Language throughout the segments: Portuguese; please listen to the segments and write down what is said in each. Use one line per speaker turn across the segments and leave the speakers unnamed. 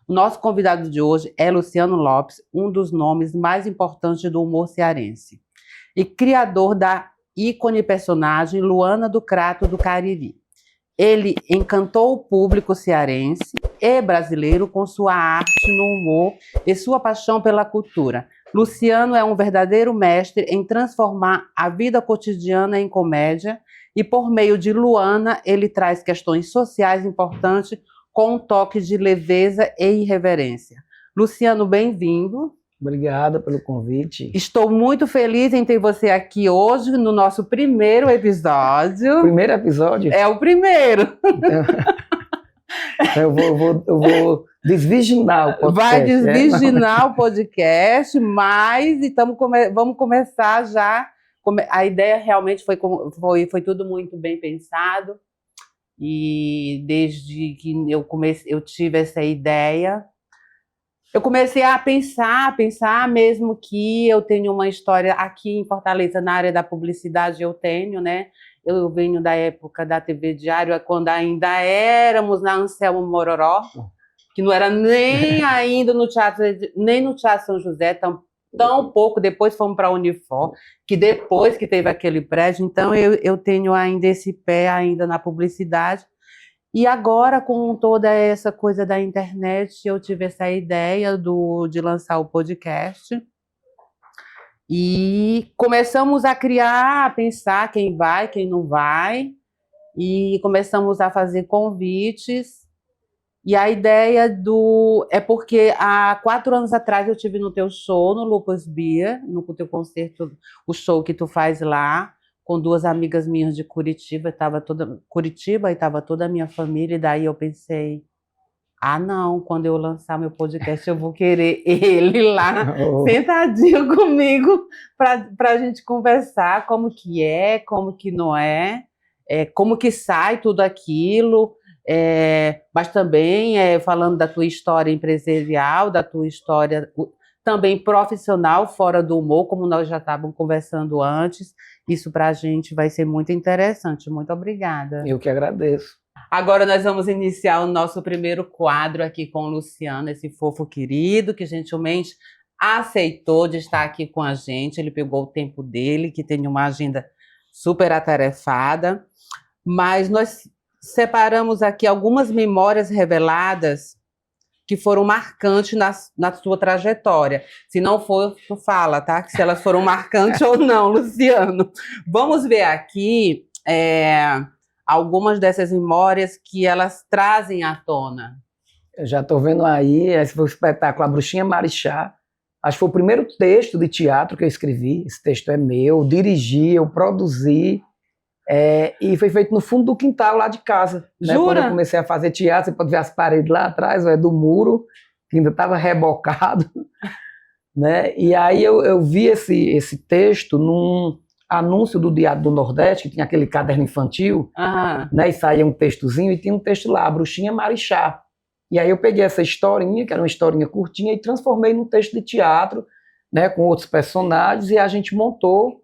O nosso convidado de hoje é Luciano Lopes, um dos nomes mais importantes do humor cearense e criador da ícone personagem Luana do Crato do Cariri. Ele encantou o público cearense e brasileiro com sua arte no humor e sua paixão pela cultura. Luciano é um verdadeiro mestre em transformar a vida cotidiana em comédia e, por meio de Luana, ele traz questões sociais importantes com um toque de leveza e irreverência. Luciano, bem-vindo.
Obrigada pelo convite.
Estou muito feliz em ter você aqui hoje no nosso primeiro episódio.
Primeiro episódio?
É o primeiro.
Eu vou desvirginar o podcast.
Vai desvirginar o podcast, mas vamos começar já. A ideia realmente foi tudo muito bem pensado. E desde que eu tive essa ideia, eu comecei a pensar mesmo que eu tenho uma história aqui em Fortaleza, na área da publicidade eu tenho, né? Eu venho da época da TV Diário, quando ainda éramos na Anselmo Mororó, que não era nem ainda no teatro, nem no Teatro São José, tão pouco, depois fomos para a Unifor, que depois que teve aquele prédio, então eu tenho ainda esse pé ainda na publicidade. E agora, com toda essa coisa da internet, eu tive essa ideia de lançar o podcast. E começamos a criar, a pensar quem vai, quem não vai. E começamos a fazer convites. E a ideia é porque há 4 anos atrás eu tive no teu show, no Lupus Beer, no teu concerto, o show que tu faz lá, com 2 amigas minhas de Curitiba, e estava toda a minha família, e daí eu pensei, não, quando eu lançar meu podcast eu vou querer ele lá, sentadinho comigo, para a gente conversar como que é, como que não é, como que sai tudo aquilo, mas também falando da tua história empresarial, da tua história também profissional, fora do humor, como nós já estávamos conversando antes. Isso para a gente vai ser muito interessante. Muito obrigada.
Eu que agradeço.
Agora nós vamos iniciar o nosso primeiro quadro aqui com o Luciano, esse fofo querido, que gentilmente aceitou de estar aqui com a gente. Ele pegou o tempo dele, que tem uma agenda super atarefada. Mas nós separamos aqui algumas memórias reveladas que foram marcantes na sua trajetória. Se não for, tu fala, tá? Que se elas foram marcantes ou não, Luciano. Vamos ver aqui algumas dessas memórias que elas trazem à tona.
Eu já estou vendo aí, esse foi o espetáculo A Bruxinha Marixá. Acho que foi o primeiro texto de teatro que eu escrevi. Esse texto é meu, eu dirigi, eu produzi. E foi feito no fundo do quintal lá de casa, né? Quando eu comecei a fazer teatro, você pode ver as paredes lá atrás, do muro, que ainda estava rebocado, né? E aí eu vi esse texto num anúncio do Diário do Nordeste, que tinha aquele caderno infantil, né? E saía um textozinho, e tinha um texto lá, A Bruxinha Marixá. E aí eu peguei essa historinha, que era uma historinha curtinha, e transformei num texto de teatro, né? Com outros personagens, e a gente montou,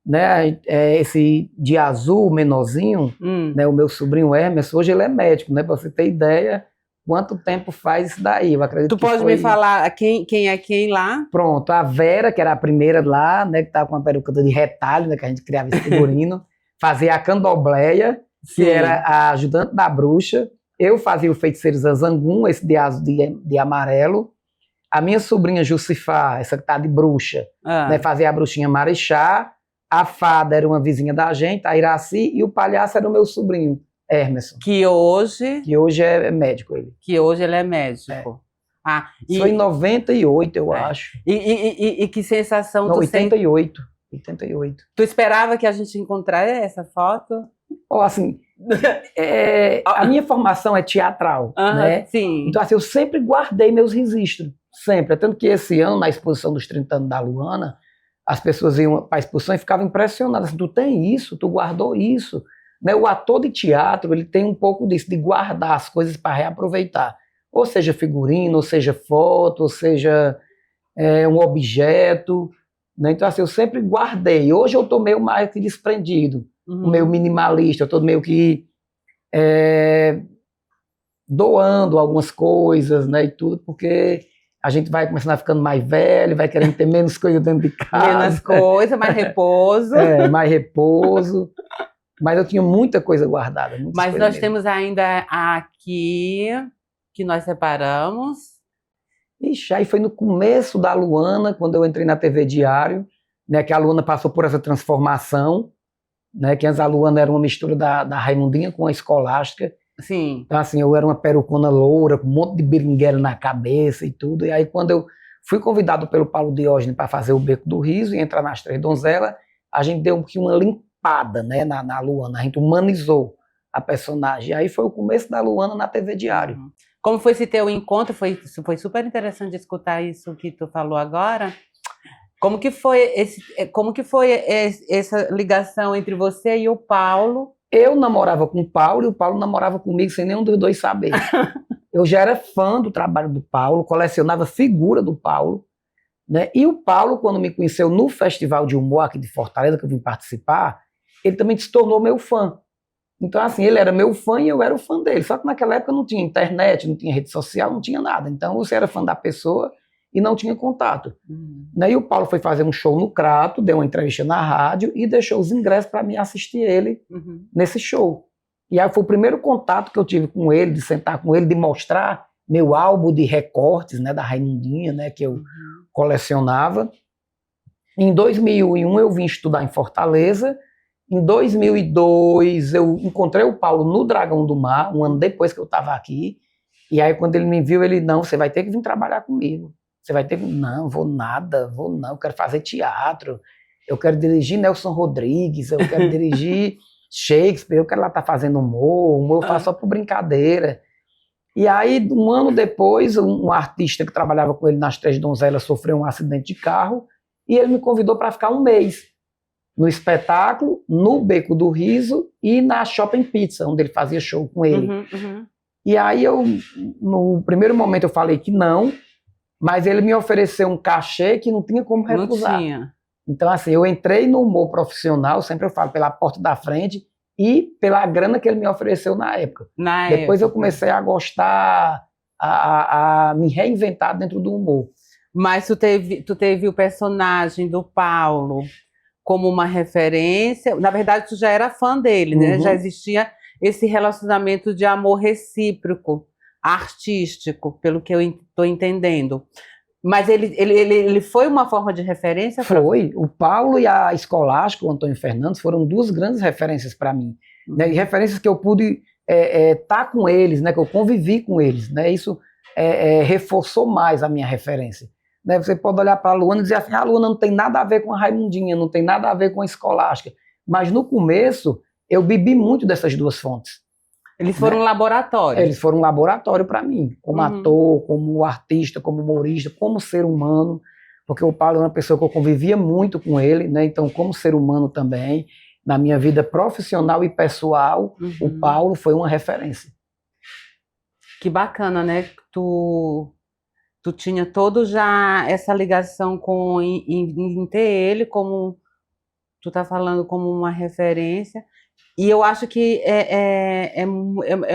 né, esse de azul, menorzinho, né, o meu sobrinho Hermes, hoje ele é médico, né, para você ter ideia quanto tempo faz isso daí. Eu acredito
tu pode me falar quem é quem lá?
Pronto, a Vera, que era a primeira lá, né, que estava com uma peruca de retalho, né, que a gente criava esse figurino, fazia a Candomblé, que era a ajudante da bruxa. Eu fazia o feiticeiro Zanzangum, esse de azul, de amarelo. A minha sobrinha Jucifá, essa que tá de bruxa, né, fazia a bruxinha Marixá. A fada era uma vizinha da gente, a Iraci, e o palhaço era o meu sobrinho, Hermeson.
Que hoje
é médico ele.
Que hoje ele é médico.
Isso foi em 98, eu acho.
E que sensação
tu 88. 88.
Tu esperava que a gente encontrasse essa foto?
Assim, a minha formação é teatral, né?
Sim.
Então, assim, eu sempre guardei meus registros, sempre. Tanto que esse ano, na exposição dos 30 anos da Luana, as pessoas iam para a exposição e ficavam impressionadas. Assim, tu tem isso, tu guardou isso. Né? O ator de teatro, ele tem um pouco disso, de guardar as coisas para reaproveitar. Ou seja figurino, ou seja foto, ou seja um objeto. né? Então, assim, eu sempre guardei. Hoje eu estou meio mais que desprendido, meio minimalista, eu estou meio que doando algumas coisas, né, e tudo, porque a gente vai começando a ficando mais velho, vai querendo ter menos coisa dentro de casa.
Menos coisa, mais repouso.
Mais repouso. Mas eu tinha muita coisa guardada.
Mas nós temos ainda aqui, que nós separamos.
Ixi, aí foi no começo da Luana, quando eu entrei na TV Diário, né, que a Luana passou por essa transformação, né, que antes a Luana era uma mistura da Raimundinha com a Escolástica.
Sim.
Então, assim, eu era uma perucona loura, com um monte de beringuela na cabeça e tudo. E aí, quando eu fui convidado pelo Paulo Diógenes para fazer o Beco do Riso e entrar nas Três Donzelas, a gente deu uma limpada, né, na Luana, a gente humanizou a personagem. E aí foi o começo da Luana na TV Diário.
Como foi esse teu encontro? Foi super interessante escutar isso que tu falou agora. Como que foi essa ligação entre você e o Paulo?
Eu namorava com o Paulo e o Paulo namorava comigo sem nenhum dos dois saber. Eu já era fã do trabalho do Paulo, colecionava figura do Paulo, né? E o Paulo, quando me conheceu no Festival de Humor aqui de Fortaleza, que eu vim participar, ele também se tornou meu fã. Então, assim, ele era meu fã e eu era o fã dele. Só que naquela época não tinha internet, não tinha rede social, não tinha nada. Então, você era fã da pessoa e não tinha contato. E o Paulo foi fazer um show no Crato, deu uma entrevista na rádio e deixou os ingressos para mim assistir ele nesse show. E aí foi o primeiro contato que eu tive com ele, de sentar com ele, de mostrar meu álbum de recortes, né, da Raimundinha, né, que eu colecionava. Em 2001 eu vim estudar em Fortaleza. Em 2002 eu encontrei o Paulo no Dragão do Mar, um ano depois que eu estava aqui. E aí quando ele me viu, ele, não, você vai ter que vir trabalhar comigo. Você vai ter que... Não, vou não, eu quero fazer teatro, eu quero dirigir Nelson Rodrigues, eu quero dirigir Shakespeare, eu quero lá estar fazendo humor eu faço só por brincadeira. E aí, um ano depois, um artista que trabalhava com ele nas Três Donzelas sofreu um acidente de carro e ele me convidou para ficar um mês no espetáculo, no Beco do Riso e na Shopping Pizza, onde ele fazia show com ele. E aí, no primeiro momento eu falei que não, mas ele me ofereceu um cachê que não tinha como recusar.
Não tinha.
Então, assim, eu entrei no humor profissional, sempre eu falo, pela porta da frente e pela grana que ele me ofereceu na época. Depois eu comecei a gostar, a me reinventar dentro do humor.
Mas tu teve o personagem do Paulo como uma referência. Na verdade, tu já era fã dele, né? Já existia esse relacionamento de amor recíproco, artístico, pelo que eu estou entendendo. Mas ele foi uma forma de referência?
Foi. O Paulo e a Escolástica, o Antônio Fernandes, foram duas grandes referências para mim. Né? E referências que eu pude estar com eles, né? Que eu convivi com eles. Né? Isso reforçou mais a minha referência. Né? Você pode olhar para a Luana e dizer assim, a Luana não tem nada a ver com a Raimundinha, não tem nada a ver com a Escolástica. Mas no começo, eu bebi muito dessas duas fontes.
Eles foram um laboratório.
Eles foram um laboratório para mim, como ator, como artista, como humorista, como ser humano, porque o Paulo é uma pessoa que eu convivia muito com ele, né? Então, como ser humano também, na minha vida profissional e pessoal, o Paulo foi uma referência.
Que bacana, né? Tu tinha todo já essa ligação em ter ele como, tu tá falando, como uma referência. E eu acho que é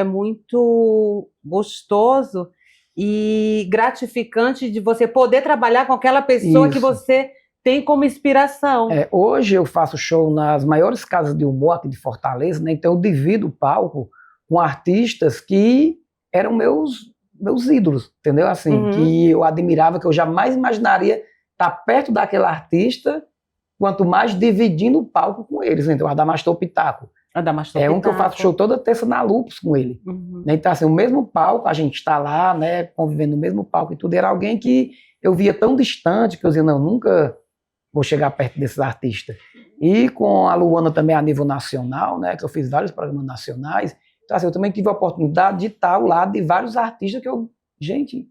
muito gostoso e gratificante de você poder trabalhar com aquela pessoa que você tem como inspiração.
Hoje eu faço show nas maiores casas de humor aqui de Fortaleza, né? Então eu divido o palco com artistas que eram meus ídolos, entendeu? Assim, que eu admirava, que eu jamais imaginaria estar perto daquele artista, quanto mais dividindo o palco com eles. Então, Adamastor Pitaco. Um que eu faço show toda terça na Lupus com ele. Então, assim, o mesmo palco, a gente está lá, né, convivendo no mesmo palco e tudo, era alguém que eu via tão distante, que eu dizia, não, nunca vou chegar perto desses artistas. E com a Luana também a nível nacional, né, que eu fiz vários programas nacionais, então, assim, eu também tive a oportunidade de estar ao lado de vários artistas que eu, gente,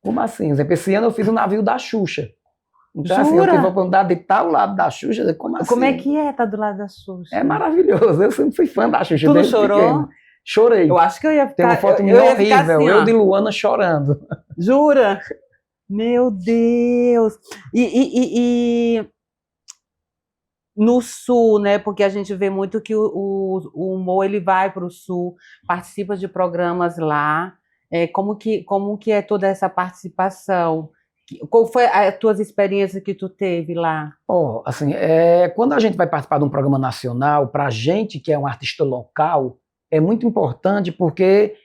como assim? Por exemplo, esse ano eu fiz o Navio da Xuxa. Então, assim, eu tive a oportunidade de estar ao lado da Xuxa, como assim?
Como é que é estar do lado da Xuxa?
É maravilhoso, eu sempre fui fã da Xuxa.
Tu não chorou?
Pequeno. Chorei.
Eu acho que eu ia ficar...
Tem uma foto minha horrível,
assim,
eu de Luana chorando.
Jura? Meu Deus! E no sul, né? Porque a gente vê muito que o humor ele vai para o sul, participa de programas lá. Como que é toda essa participação? Qual foi as tuas experiências que tu teve lá?
Ó, assim, quando a gente vai participar de um programa nacional, para a gente que é um artista local, é muito importante porque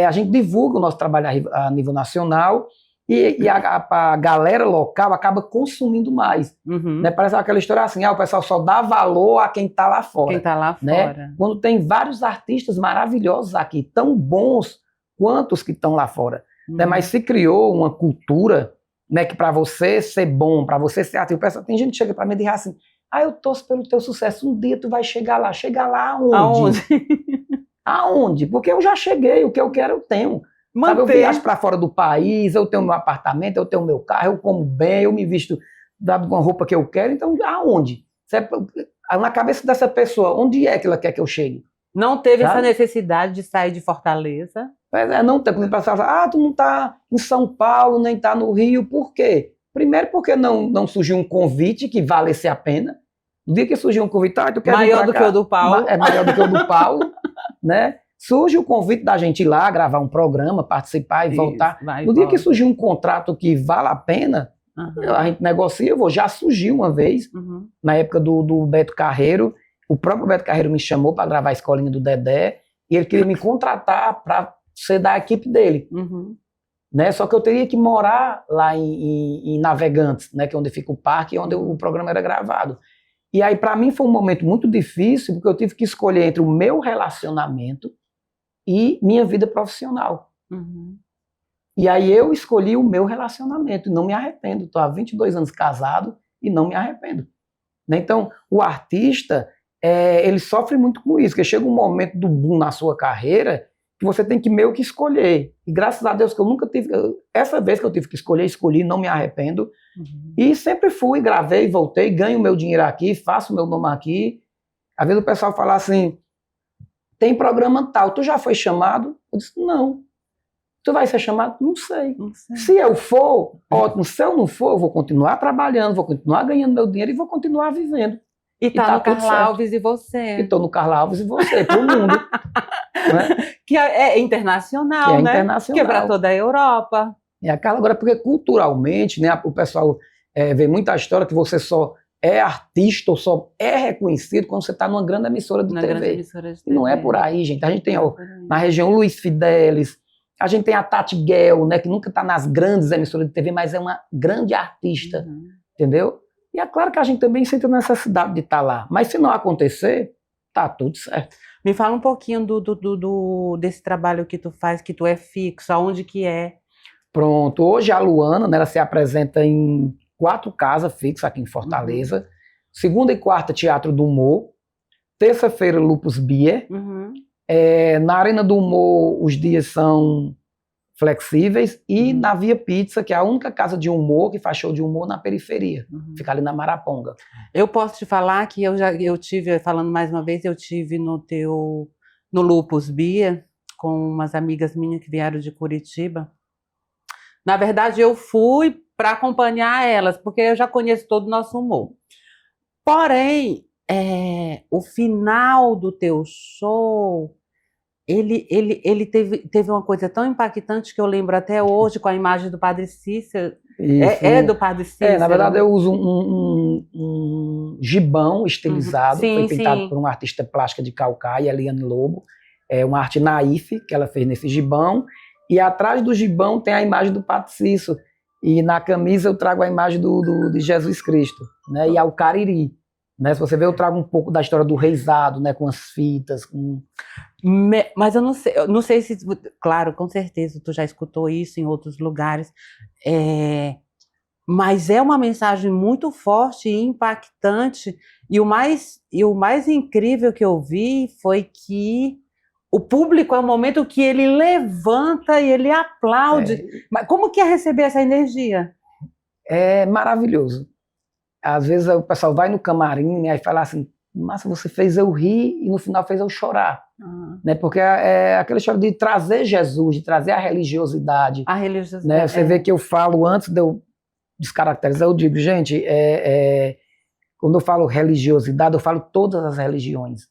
a gente divulga o nosso trabalho a nível nacional e a galera local acaba consumindo mais. Né?
Uhum.
Parece aquela história assim, o pessoal só dá valor a quem está lá fora.
Quem está lá
Né?
fora.
Quando tem vários artistas maravilhosos aqui, tão bons quanto os que estão lá fora. Né? Mas se criou uma cultura, né, que para você ser bom, para você ser ativo, tem gente que chega para mim e diz assim, eu torço pelo teu sucesso, um dia tu vai chegar lá aonde?
Aonde?
Aonde? Porque eu já cheguei, o que eu quero eu tenho. Sabe, eu viajo para fora do país, eu tenho meu apartamento, eu tenho meu carro, eu como bem, eu me visto com a roupa que eu quero, então aonde? Na cabeça dessa pessoa, onde é que ela quer que eu chegue?
Não teve
Sabe?
essa necessidade de sair de Fortaleza?
Não tem. Quando o pessoal fala, tu não está em São Paulo, nem está no Rio, por quê? Primeiro porque não surgiu um convite que valesse a pena. No dia que surgiu um convite, tu quer vir
Maior
pra
do
cá?
que o do Paulo.
É maior do que o do Paulo, né? Surge o convite da gente ir lá, gravar um programa, participar e voltar. No dia que surgiu um contrato que vale a pena, a gente negocia, já surgiu uma vez, na época do Beto Carreiro, o próprio Beto Carreiro me chamou para gravar a escolinha do Dedé, e ele queria me contratar para ser da equipe dele. Né? Só que eu teria que morar lá em Navegantes, né? Que é onde fica o parque e onde o programa era gravado. E aí, para mim, foi um momento muito difícil, porque eu tive que escolher entre o meu relacionamento e minha vida profissional. E aí eu escolhi o meu relacionamento, e não me arrependo. Estou há 22 anos casado e não me arrependo. Né? Então, o artista, ele sofre muito com isso, porque chega um momento do boom na sua carreira que você tem que meio que escolher. E graças a Deus que eu nunca tive... Essa vez que eu tive que escolher, escolhi, não me arrependo. E sempre fui, gravei, voltei, ganho meu dinheiro aqui, faço meu nome aqui. Às vezes o pessoal fala assim, tem programa tal, tu já foi chamado? Eu disse, não. Tu vai ser chamado? Não sei. Se eu for, ótimo. Se eu não for, eu vou continuar trabalhando, vou continuar ganhando meu dinheiro e vou continuar vivendo.
E tá no Carla Alves e você.
E tô no Carla Alves e você, pro mundo. Né?
Que é internacional, né?
Internacional.
Que é para toda a Europa.
E aquela agora, porque culturalmente, né, o pessoal vê muita história que você só é artista ou só é reconhecido quando você está numa grande emissora de TV. E não é por aí, gente. A gente tem na região Luiz Fidelis, a gente tem a Tati Guel, né, que nunca está nas grandes emissoras de TV, mas é uma grande artista, entendeu? E é claro que a gente também sente a necessidade de estar lá. Mas se não acontecer, tá tudo certo.
Me fala um pouquinho desse trabalho que tu faz, que tu é fixo, aonde que é?
Pronto, hoje a Luana, né, ela se apresenta em 4 casas fixas aqui em Fortaleza. Segunda e quarta, Teatro do Humor. Terça-feira, Lupus Beer. Na Arena do Humor, os dias são flexíveis. E na Via Pizza, que é a única casa de humor que faz show de humor na periferia. Fica ali na Maraponga.
Eu posso te falar que eu tive, falando mais uma vez, eu tive no Lupus Beer, com umas amigas minhas que vieram de Curitiba. Na verdade, eu fui para acompanhar elas, porque eu já conheço todo o nosso humor. Porém, o final do teu show, ele teve uma coisa tão impactante que eu lembro até hoje com a imagem do Padre Cícero. Do Padre Cícero.
Na verdade, eu uso um gibão estilizado, foi pintado por uma artista plástica de Caucaia, Eliane Lobo. É uma arte naif que ela fez nesse gibão. E atrás do gibão tem a imagem do Padre Cícero. E na camisa eu trago a imagem de Jesus Cristo, né? E ao Cariri. Né? Se você ver, eu trago um pouco da história do reizado, né? Com as fitas.
Mas eu não sei se... Claro, com certeza, tu já escutou isso em outros lugares. Mas é uma mensagem muito forte e impactante. E o mais incrível que eu vi foi que o público é o momento que ele levanta e ele aplaude. Mas como que é receber essa energia?
É maravilhoso. Às vezes o pessoal vai no camarim, né, e fala assim, Massa, você fez eu rir e no final fez eu chorar. Né? Porque é aquela história de trazer Jesus, de trazer a religiosidade.
A religiosidade.
Né? Você vê que eu falo, antes de eu descaracterizar, eu digo, gente, quando eu falo religiosidade, eu falo todas as religiões.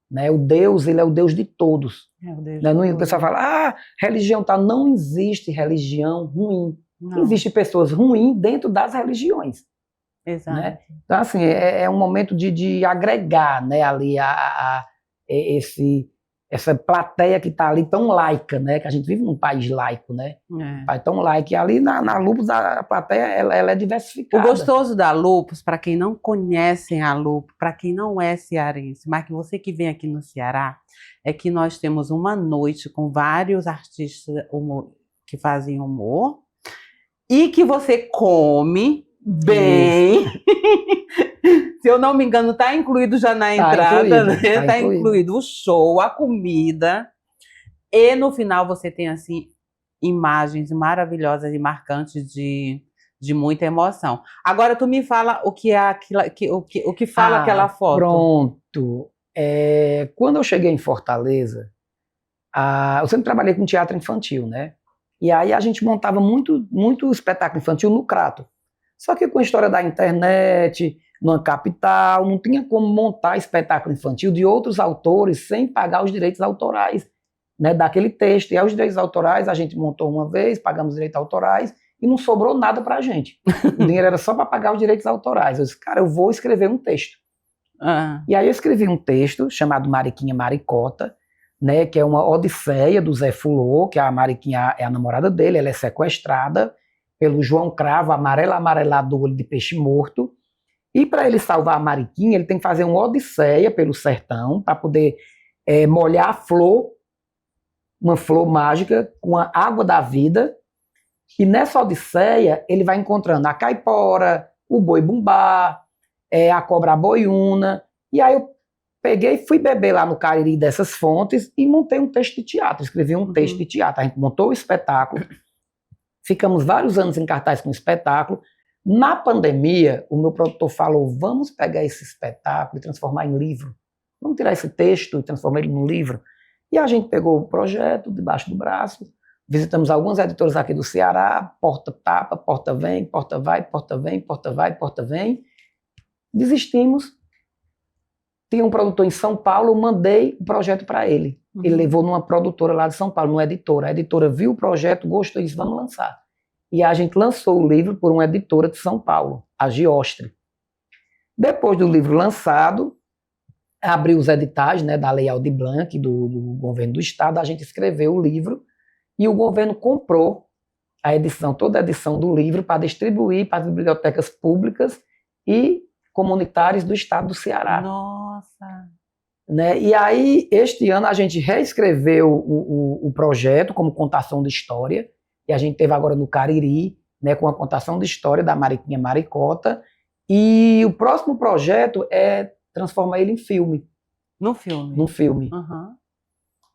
Né? O Deus, ele é o Deus de todos. Né? O pessoal fala, religião tal. Não existe religião ruim. Não. Existem pessoas ruins dentro das religiões.
Exato.
Né? Então, assim, é um momento de agregar, né, ali essa plateia que está ali tão laica, né, que a gente vive num país laico, né, um país tão laico, e ali na Lupus a plateia ela é diversificada.
O gostoso da Lupus, para quem não conhece a Lupus, para quem não é cearense, mas que você que vem aqui no Ceará, é que nós temos uma noite com vários artistas que fazem humor, e que você come bem. Se eu não me engano, está incluído já na entrada, né? Está incluído o show, a comida. E no final você tem assim imagens maravilhosas e marcantes de muita emoção. Agora tu me fala o que é o que fala aquela foto.
Pronto. Quando eu cheguei em Fortaleza, eu sempre trabalhei com teatro infantil, né? E aí a gente montava muito espetáculo infantil no Crato. Só que com a história da internet, numa capital, não tinha como montar espetáculo infantil de outros autores sem pagar os direitos autorais, né, daquele texto. E aí os direitos autorais a gente montou uma vez, pagamos os direitos autorais e não sobrou nada pra gente. O dinheiro era só para pagar os direitos autorais. Eu disse, cara, eu vou escrever um texto. E aí eu escrevi um texto chamado Mariquinha Maricota, né, que é uma odisseia do Zé Fulô, que a Mariquinha é a namorada dele, ela é sequestrada pelo João Cravo, amarelado do olho de peixe morto, e para ele salvar a Mariquinha, ele tem que fazer uma odisseia pelo sertão, para poder molhar a flor, uma flor mágica, com a água da vida, e nessa odisseia ele vai encontrando a caipora, o boi-bumbá, a cobra boiúna, e aí eu peguei e fui beber lá no Cariri dessas fontes e montei um texto de teatro, escrevi um texto de teatro. A gente montou o espetáculo, ficamos vários anos em cartaz com o espetáculo. Na pandemia, o meu produtor falou, vamos pegar esse espetáculo e transformar em livro. Vamos tirar esse texto e transformar ele num livro. E a gente pegou o projeto debaixo do braço, visitamos alguns editores aqui do Ceará, porta tapa, porta vem, porta vai, porta vem, porta vai, porta vem. Desistimos. Tinha um produtor em São Paulo, eu mandei o projeto para ele. Ele levou numa produtora lá de São Paulo, numa editora. A editora viu o projeto, gostou e disse, vamos lançar. E a gente lançou o livro por uma editora de São Paulo, a Giostre. Depois do livro lançado, abriu os editais, né, da Lei Aldir Blanc, do governo do estado, a gente escreveu o livro e o governo comprou a edição, toda a edição do livro para distribuir para as bibliotecas públicas e comunitárias do estado do Ceará.
Nossa!
Né? E aí, este ano, a gente reescreveu o projeto como contação de história, e a gente teve agora no Cariri, né, com a contação de história da Mariquinha Maricota, e o próximo projeto é transformar ele em filme.
No filme?
No filme.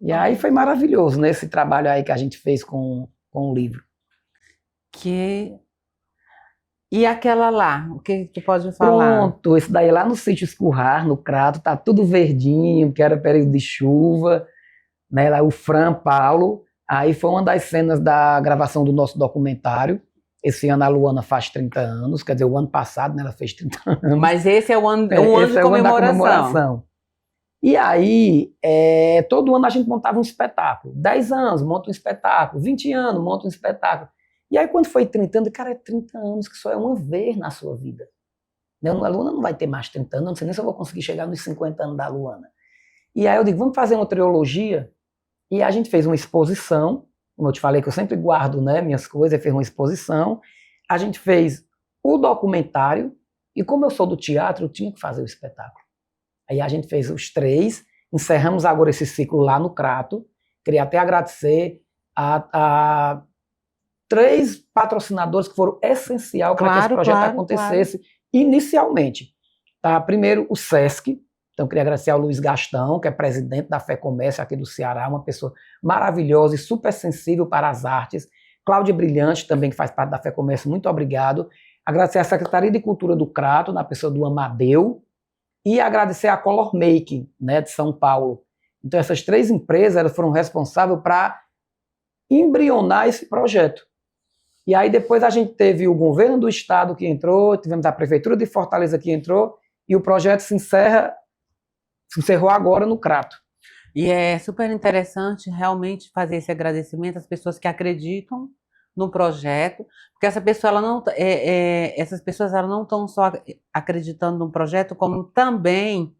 E aí foi maravilhoso, né, esse trabalho aí que a gente fez com o livro.
E aquela lá, o que tu pode falar?
Pronto, esse daí lá no sítio Escurrar, no Crato, tá tudo verdinho, que era período de chuva, né, lá o Fran Paulo, aí foi uma das cenas da gravação do nosso documentário. Esse ano a Luana faz 30 anos, quer dizer, o ano passado, né, ela fez 30 anos.
Mas esse é o ano, um ano de comemoração.
E aí, todo ano a gente montava um espetáculo. 10 anos, monta um espetáculo. 20 anos, monta um espetáculo. E aí, quando foi 30 anos, cara, é 30 anos que só é uma vez na sua vida. A Luana não vai ter mais 30 anos, não sei nem se eu vou conseguir chegar nos 50 anos da Luana. E aí eu digo, vamos fazer uma trilogia? E a gente fez uma exposição, como eu te falei que eu sempre guardo, né, minhas coisas, fez uma exposição. A gente fez o documentário, e como eu sou do teatro, eu tinha que fazer o espetáculo. Aí a gente fez os 3, encerramos agora esse ciclo lá no Crato. Queria até agradecer a 3 patrocinadores que foram essenciais para que esse projeto acontecesse inicialmente. Tá? Primeiro, o Sesc. Então, queria agradecer ao Luiz Gastão, que é presidente da FEComércio aqui do Ceará, uma pessoa maravilhosa e super sensível para as artes. Cláudia Brilhante, também, que faz parte da FEComércio, muito obrigado. Agradecer à Secretaria de Cultura do Crato, na pessoa do Amadeu, e agradecer a Color Making, né, de São Paulo. Então essas 3 empresas elas foram responsáveis para embrionar esse projeto. E aí depois a gente teve o governo do estado que entrou, tivemos a prefeitura de Fortaleza que entrou, e o projeto se encerrou agora no Crato.
E é super interessante realmente fazer esse agradecimento às pessoas que acreditam no projeto, porque essa pessoa, essas pessoas elas não estão só acreditando no projeto, como também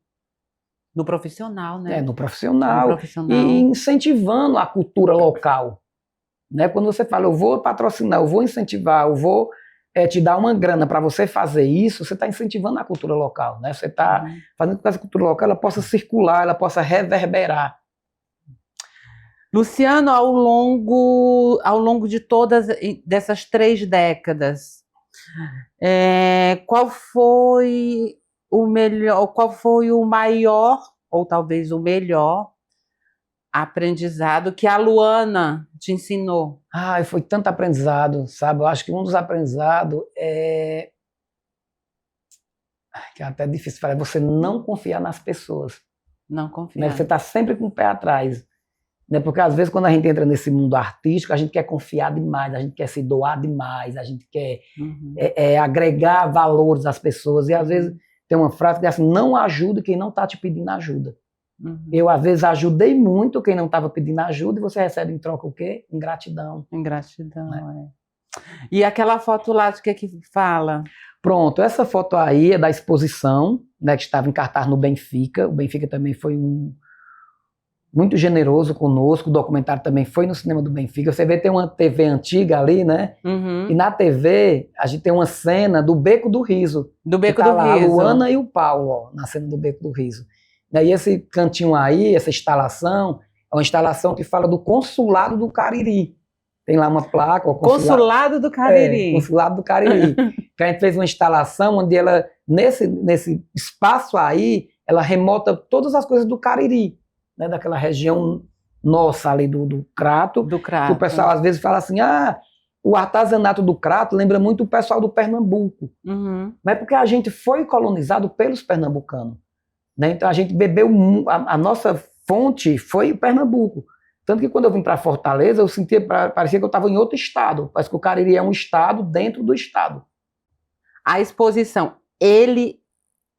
no profissional, né?
No profissional,
No profissional.
E incentivando a cultura local. Né? Quando você fala, eu vou patrocinar, eu vou incentivar, eu vou te dar uma grana para você fazer isso, você está incentivando a cultura local. Né? Você está fazendo com que essa cultura local ela possa circular, ela possa reverberar.
Luciano, ao longo de todas dessas 3 décadas, qual foi o maior, ou talvez o melhor, aprendizado que a Luana te ensinou?
Foi tanto aprendizado, sabe? Eu acho que um dos aprendizados que é até difícil falar, é você não confiar nas pessoas.
Não confiar.
Né? Você está sempre com o pé atrás. Né? Porque às vezes quando a gente entra nesse mundo artístico, a gente quer confiar demais, a gente quer se doar demais, a gente quer agregar valores às pessoas. E às vezes tem uma frase que diz assim, não ajude quem não está te pedindo ajuda. Eu, às vezes, ajudei muito quem não estava pedindo ajuda e você recebe em troca o quê? Ingratidão.
Ingratidão,
né?
E aquela foto lá, de que fala?
Pronto, essa foto aí é da exposição, né, que estava em cartaz no Benfica. O Benfica também foi muito generoso conosco, o documentário também foi no cinema do Benfica. Você vê, tem uma TV antiga ali, né? E na TV, a gente tem uma cena do Beco do Riso.
Do Beco do Riso.
A Luana e o Paulo, ó, na cena do Beco do Riso. E esse cantinho aí, essa instalação, é uma instalação que fala do Consulado do Cariri. Tem lá uma placa.
Consulado do Cariri.
Consulado do Cariri. Que a gente fez uma instalação onde ela, nesse espaço aí, ela remota todas as coisas do Cariri, né, daquela região nossa ali do Crato.
Do Crato.
Que o pessoal às vezes fala assim, o artesanato do Crato lembra muito o pessoal do Pernambuco. Mas é porque a gente foi colonizado pelos pernambucanos. Né? Então a gente bebeu, a nossa fonte foi o Pernambuco. Tanto que quando eu vim para Fortaleza, eu sentia, parecia que eu estava em outro estado. Parece que o Cariri é um estado dentro do estado.
A exposição Ele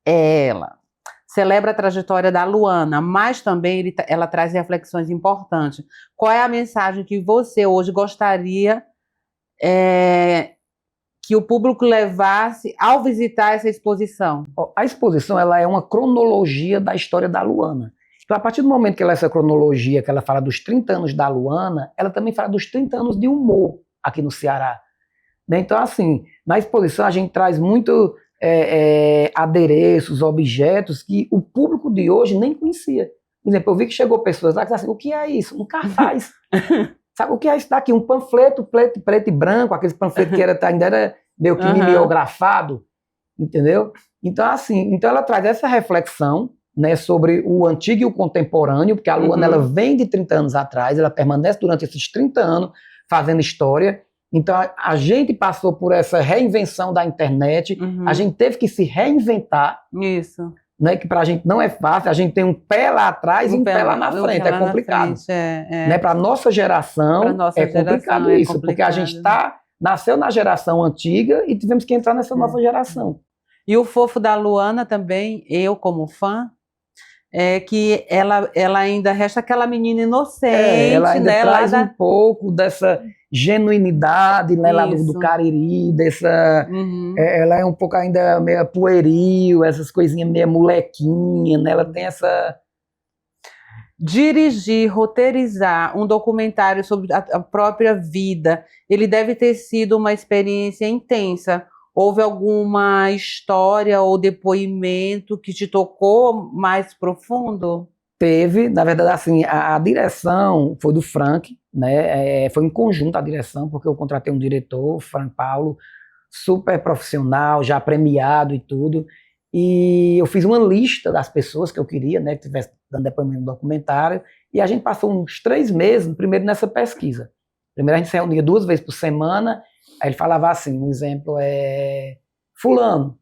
é Ela celebra a trajetória da Luana, mas também ela traz reflexões importantes. Qual é a mensagem que você hoje gostaria que o público levasse ao visitar essa exposição?
A exposição ela é uma cronologia da história da Luana. Então, a partir do momento que essa cronologia, que ela fala dos 30 anos da Luana, ela também fala dos 30 anos de humor aqui no Ceará. Né? Então, assim, na exposição a gente traz muito adereços, objetos que o público de hoje nem conhecia. Por exemplo, eu vi que chegou pessoas lá que disseram assim, o que é isso? Um cartaz. Sabe o que é isso daqui? Um panfleto preto e branco, aquele panfleto que ainda era meio que mimeografado, entendeu? Então, assim, ela traz essa reflexão, né, sobre o antigo e o contemporâneo, porque a Luana ela vem de 30 anos atrás, ela permanece durante esses 30 anos fazendo história. Então, a gente passou por essa reinvenção da internet, a gente teve que se reinventar.
Isso.
Né, que pra gente não é fácil, a gente tem um pé lá atrás e um pé lá na frente, é complicado. Né, pra nossa geração é complicado isso, porque a gente nasceu na geração antiga e tivemos que entrar nessa nova geração.
E o fofo da Luana também, eu como fã, é que ela ainda resta aquela menina inocente,
ela ainda
né?
Traz um pouco dessa genuinidade, né, lá do Cariri, dessa, ela é um pouco ainda meio pueril, essas coisinhas meio molequinha, né, ela tem essa...
Dirigir, roteirizar um documentário sobre a própria vida, ele deve ter sido uma experiência intensa. Houve alguma história ou depoimento que te tocou mais profundo?
Teve, na verdade, assim, a direção foi do Frank, né? Foi em conjunto a direção, porque eu contratei um diretor, Frank Paulo, super profissional, já premiado e tudo, e eu fiz uma lista das pessoas que eu queria, né, que estivesse dando depoimento no documentário, e a gente passou uns 3 meses, primeiro nessa pesquisa. Primeiro a gente se reunia 2 vezes por semana, aí ele falava assim, um exemplo fulano,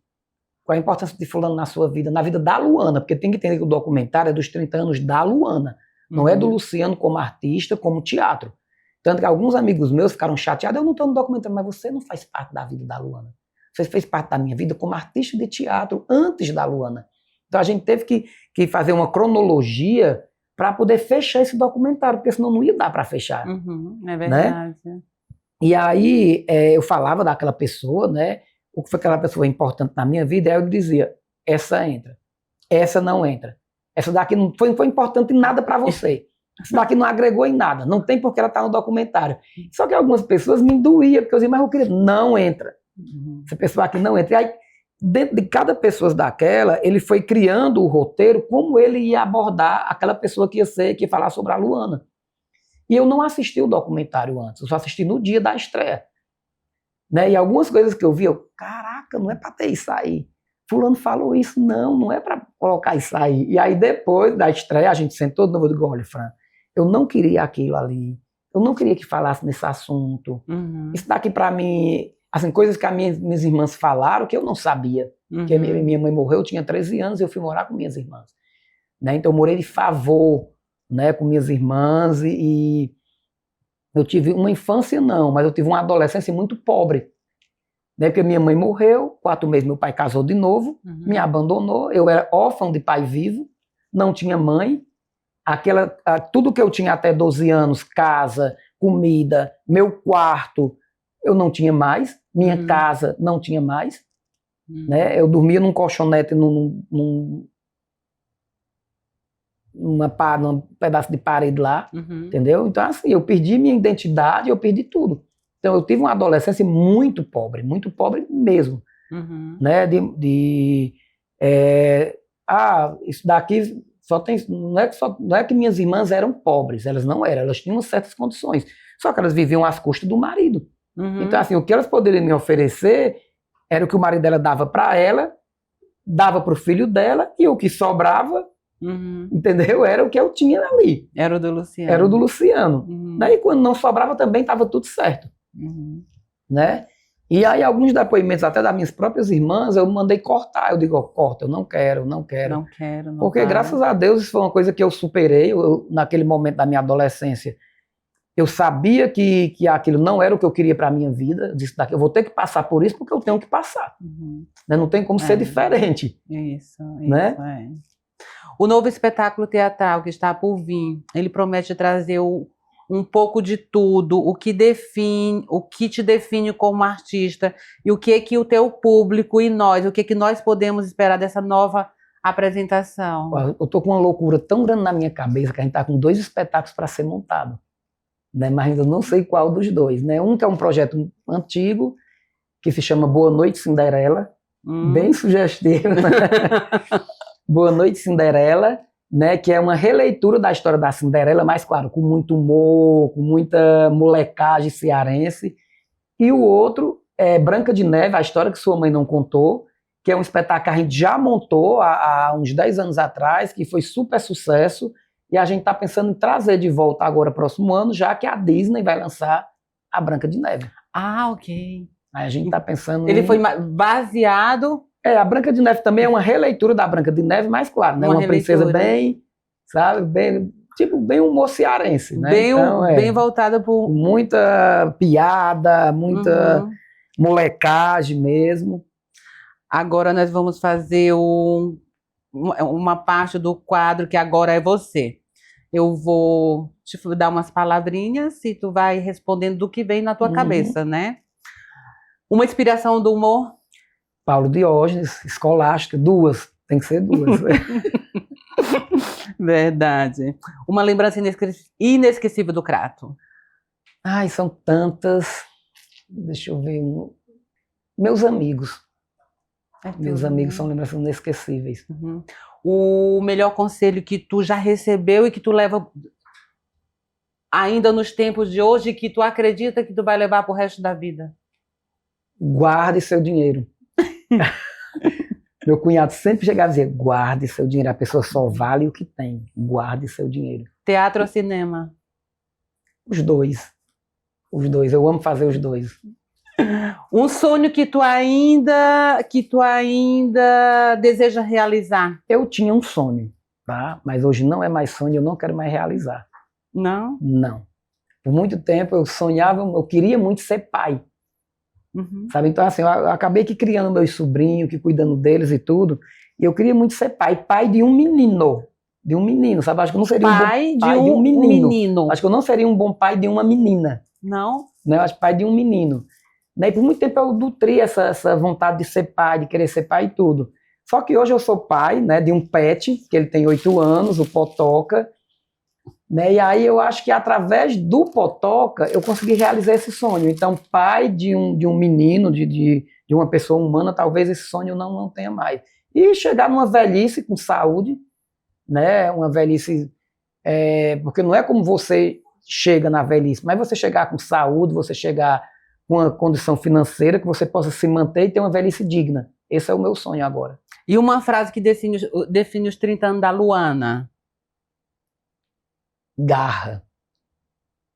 qual a importância de fulano na sua vida, na vida da Luana, porque tem que entender que o documentário é dos 30 anos da Luana, não é do Luciano como artista, como teatro. Tanto que alguns amigos meus ficaram chateados, eu não estou no documentário, mas você não faz parte da vida da Luana. Você fez parte da minha vida como artista de teatro antes da Luana. Então a gente teve que fazer uma cronologia para poder fechar esse documentário, porque senão não ia dar para fechar.
É verdade.
Né? E aí eu falava daquela pessoa, né? O que foi aquela pessoa importante na minha vida, aí eu dizia, essa entra, essa não entra. Essa daqui não foi importante em nada para você. Essa daqui não agregou em nada. Não tem porque ela está no documentário. Só que algumas pessoas me doíam, porque eu dizia, mas eu queria, não entra. Essa pessoa aqui não entra. E aí, dentro de cada pessoa daquela, ele foi criando o roteiro, como ele ia abordar aquela pessoa que ia falar sobre a Luana. E eu não assisti o documentário antes, eu só assisti no dia da estreia. Né? E algumas coisas que eu vi, caraca, não é para ter isso aí. Fulano falou isso, não é para colocar isso aí. E aí depois da estreia, a gente sentou de novo e digo, olha, Fran, eu não queria aquilo ali, eu não queria que falasse nesse assunto. Isso daqui para mim, assim, coisas que as minhas irmãs falaram que eu não sabia. Porque minha mãe morreu, eu tinha 13 anos e eu fui morar com minhas irmãs. Né? Então eu morei de favor, né, com minhas irmãs e eu tive uma infância não, mas eu tive uma adolescência muito pobre. Né, porque minha mãe morreu, 4 meses meu pai casou de novo, me abandonou, eu era órfão de pai vivo, não tinha mãe, tudo que eu tinha até 12 anos, casa, comida, meu quarto, eu não tinha mais, minha casa não tinha mais, né, eu dormia num colchonete, num pedaço de parede lá, entendeu? Então assim, eu perdi minha identidade, eu perdi tudo. Então eu tive uma adolescência muito pobre mesmo, né? Isso daqui só tem, não é que minhas irmãs eram pobres, elas não eram, elas tinham certas condições, só que elas viviam às custas do marido. Então assim, o que elas poderiam me oferecer era o que o marido dela dava para ela, dava para o filho dela e o que sobrava, entendeu? Era o que eu tinha ali.
Era o do Luciano.
Era o do Luciano. Daí quando não sobrava também estava tudo certo. Né? E aí alguns depoimentos até das minhas próprias irmãs eu mandei cortar, eu digo, corta, eu não quero. Porque graças a Deus isso foi uma coisa que eu superei, naquele momento da minha adolescência, eu sabia que aquilo não era o que eu queria para a minha vida, eu disse, eu vou ter que passar por isso porque eu tenho que passar, né? Não tem como ser diferente.
Isso,
né?
O novo espetáculo teatral que está por vir, ele promete trazer um pouco de tudo, o que te define como artista e o que o teu público e nós, o que nós podemos esperar dessa nova apresentação.
Eu tô com uma loucura tão grande na minha cabeça que a gente tá com 2 espetáculos para ser montado, né? Mas ainda não sei qual dos 2, né? Um que é um projeto antigo que se chama Boa Noite Cinderela, bem sugestivo, né? Boa Noite Cinderela, né, que é uma releitura da história da Cinderela, mas claro, com muito humor, com muita molecagem cearense. E o outro é Branca de Neve, a história que sua mãe não contou, que é um espetáculo que a gente já montou há uns 10 anos atrás, que foi super sucesso, e a gente está pensando em trazer de volta agora, próximo ano, já que a Disney vai lançar a Branca de Neve.
Ah, ok.
Aí a gente está pensando
Ele foi baseado...
a Branca de Neve também é uma releitura da Branca de Neve, mas claro, né? Uma princesa bem, sabe, bem humor cearense, né?
Bem voltada por...
Muita piada, muita molecagem mesmo.
Agora nós vamos fazer uma parte do quadro que agora é você. Eu vou te dar umas palavrinhas e tu vai respondendo do que vem na tua cabeça, né? Uma inspiração do humor?
Paulo Diógenes, Escolástica, 2, tem que ser 2.
Verdade. Uma lembrança inesquecível do Crato?
Ai, são tantas. Deixa eu ver. Meus amigos. Meus amigos são lembranças inesquecíveis.
O melhor conselho que tu já recebeu e que tu leva ainda nos tempos de hoje, que tu acredita que tu vai levar pro resto da vida?
Guarde seu dinheiro. Meu cunhado sempre chegava a dizer, guarde seu dinheiro, a pessoa só vale o que tem, guarde seu dinheiro.
Teatro ou cinema?
Os dois, eu amo fazer os dois.
Um sonho que tu ainda deseja realizar?
Eu tinha um sonho, tá? Mas hoje não é mais sonho, eu não quero mais realizar.
Não?
Não. Por muito tempo eu sonhava, eu queria muito ser pai,
Uhum.
sabe? Então, assim, eu acabei que criando meus sobrinhos, que cuidando deles e tudo, e eu queria muito ser pai de um menino, sabe? Acho que eu não seria um bom
Pai de
pai de um
um
menino.
menino.
Acho que eu não seria um bom pai de uma menina,
Não?
né? Eu acho pai de um menino. Né? E por muito tempo eu nutri essa vontade de ser pai, de querer ser pai e tudo. Só que hoje eu sou pai, né, de um pet, que ele tem 8 anos, o Potoca, né? E aí eu acho que através do Potoca eu consegui realizar esse sonho. Então, pai de um menino, de uma pessoa humana, talvez esse sonho não tenha mais. E chegar numa velhice com saúde, né? Uma velhice, porque não é como você chega na velhice, mas você chegar com saúde, você chegar com uma condição financeira que você possa se manter e ter uma velhice digna. Esse é o meu sonho agora.
E uma frase que define os 30 anos da Luana?
Garra.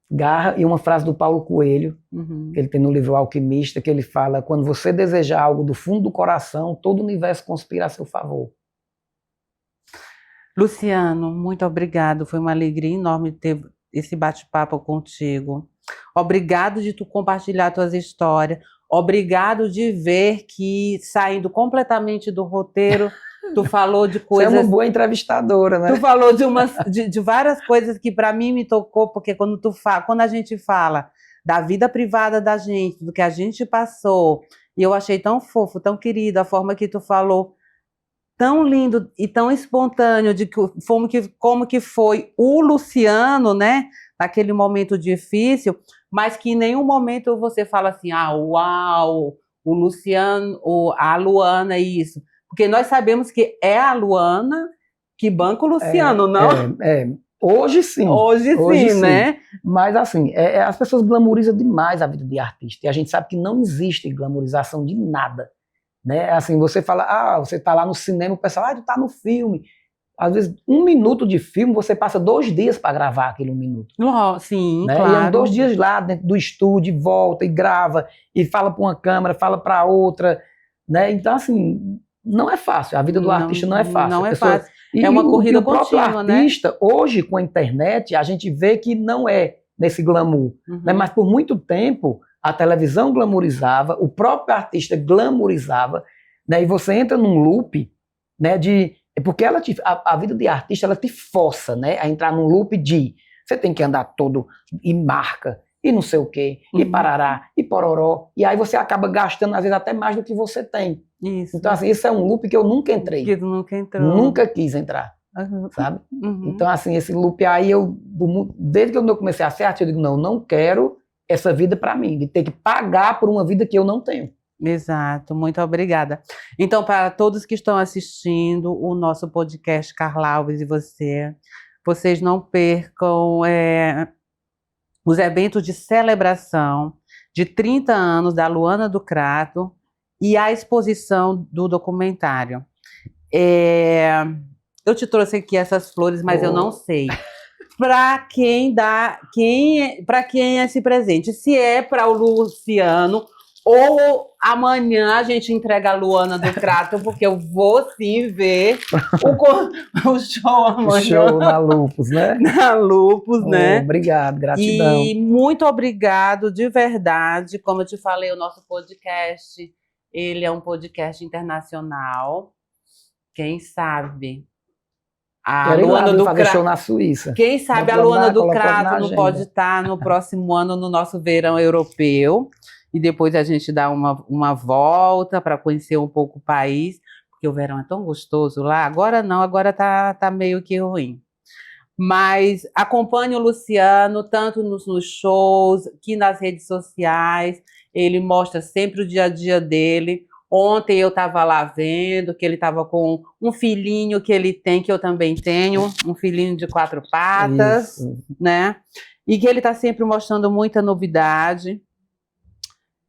Garra, e uma frase do Paulo Coelho, que ele tem no livro Alquimista, que ele fala: quando você desejar algo do fundo do coração, todo o universo conspira a seu favor.
Luciano, muito obrigado. Foi uma alegria enorme ter esse bate-papo contigo. Obrigado de tu compartilhar tuas histórias. Obrigado de ver que, saindo completamente do roteiro, tu falou de coisas...
Você é uma boa entrevistadora, né?
Tu falou de várias coisas que para mim me tocou, porque quando a gente fala da vida privada da gente, do que a gente passou, e eu achei tão fofo, tão querido a forma que tu falou, tão lindo e tão espontâneo de como que foi o Luciano, né, naquele momento difícil, mas que em nenhum momento você fala assim, uau, o Luciano, a Luana, isso. Porque nós sabemos que é a Luana que banca o Luciano, não?
Hoje sim.
Hoje sim, né?
Mas assim, as pessoas glamorizam demais a vida de artista. E a gente sabe que não existe glamorização de nada. Né? Assim, você fala, você tá lá no cinema, o pessoal, tu tá no filme. Às vezes, 1 minuto de filme, você passa 2 dias para gravar aquele 1 minuto.
Sim,
né?
claro.
E é 2 dias lá dentro do estúdio, volta e grava, e fala para uma câmera, fala para outra. Né? Então, assim, não é fácil. A vida do artista não é fácil.
Não é fácil.
É uma corrida
contínua,
o próprio artista, hoje, com a internet, a gente vê que não é nesse glamour. Né? Mas por muito tempo, a televisão glamorizava, o próprio artista glamorizava, né? E você entra num loop, né, porque a vida de artista ela te força, né, a entrar num loop de você tem que andar todo e marca, e não sei o quê, e parará, e pororó, e aí você acaba gastando, às vezes, até mais do que você tem.
Isso.
Então, assim, isso é um loop que eu nunca entrei.
Que tu nunca entrou.
Nunca quis entrar, sabe? Então, assim, esse loop aí, desde que eu comecei a ser artista, eu digo, não quero essa vida para mim, de ter que pagar por uma vida que eu não tenho.
Exato, muito obrigada. Então, para todos que estão assistindo o nosso podcast Carla Alves e você, vocês não percam os eventos de celebração de 30 anos da Luana do Crato e a exposição do documentário. Eu te trouxe aqui essas flores, mas eu não sei para quem é esse presente. Se é para o Luciano ou amanhã a gente entrega a Luana do Crato, porque eu vou sim ver o show amanhã.
O show na Lupus, né?
Na Lupus, né?
Obrigado, gratidão.
E muito obrigado, de verdade. Como eu te falei, o nosso podcast, ele é um podcast internacional. Quem sabe a Luana do
fazer show na Suíça.
Quem sabe a Luana do Crato não pode estar no próximo ano no nosso verão europeu. E depois a gente dá uma volta para conhecer um pouco o país, porque o verão é tão gostoso lá. Agora não, agora tá meio que ruim. Mas acompanhe o Luciano, tanto nos shows, que nas redes sociais. Ele mostra sempre o dia a dia dele. Ontem eu estava lá vendo que ele estava com um filhinho que ele tem, que eu também tenho, um filhinho de 4 patas, né? E que ele está sempre mostrando muita novidade.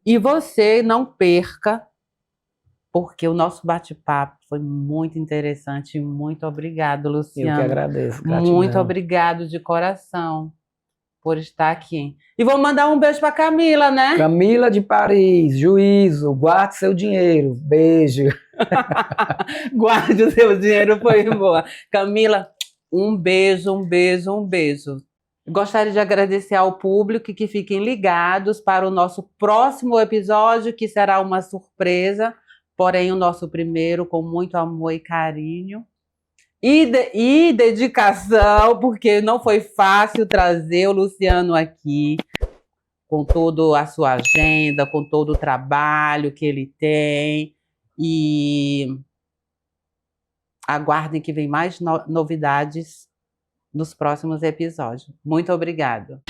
E você não perca, porque o nosso bate-papo foi muito interessante. Muito obrigado, Luciano.
Eu que agradeço. Gratidão.
Muito obrigado de coração. por estar aqui. E vou mandar um beijo para Camila, né?
Camila de Paris, juízo, guarde seu dinheiro. Beijo.
Guarde o seu dinheiro, foi boa. Camila, um beijo, um beijo, um beijo. Gostaria de agradecer ao público e que fiquem ligados para o nosso próximo episódio, que será uma surpresa, porém o nosso primeiro com muito amor e carinho. E dedicação, porque não foi fácil trazer o Luciano aqui, com toda a sua agenda, com todo o trabalho que ele tem. E aguardem que vem mais novidades nos próximos episódios. Muito obrigada.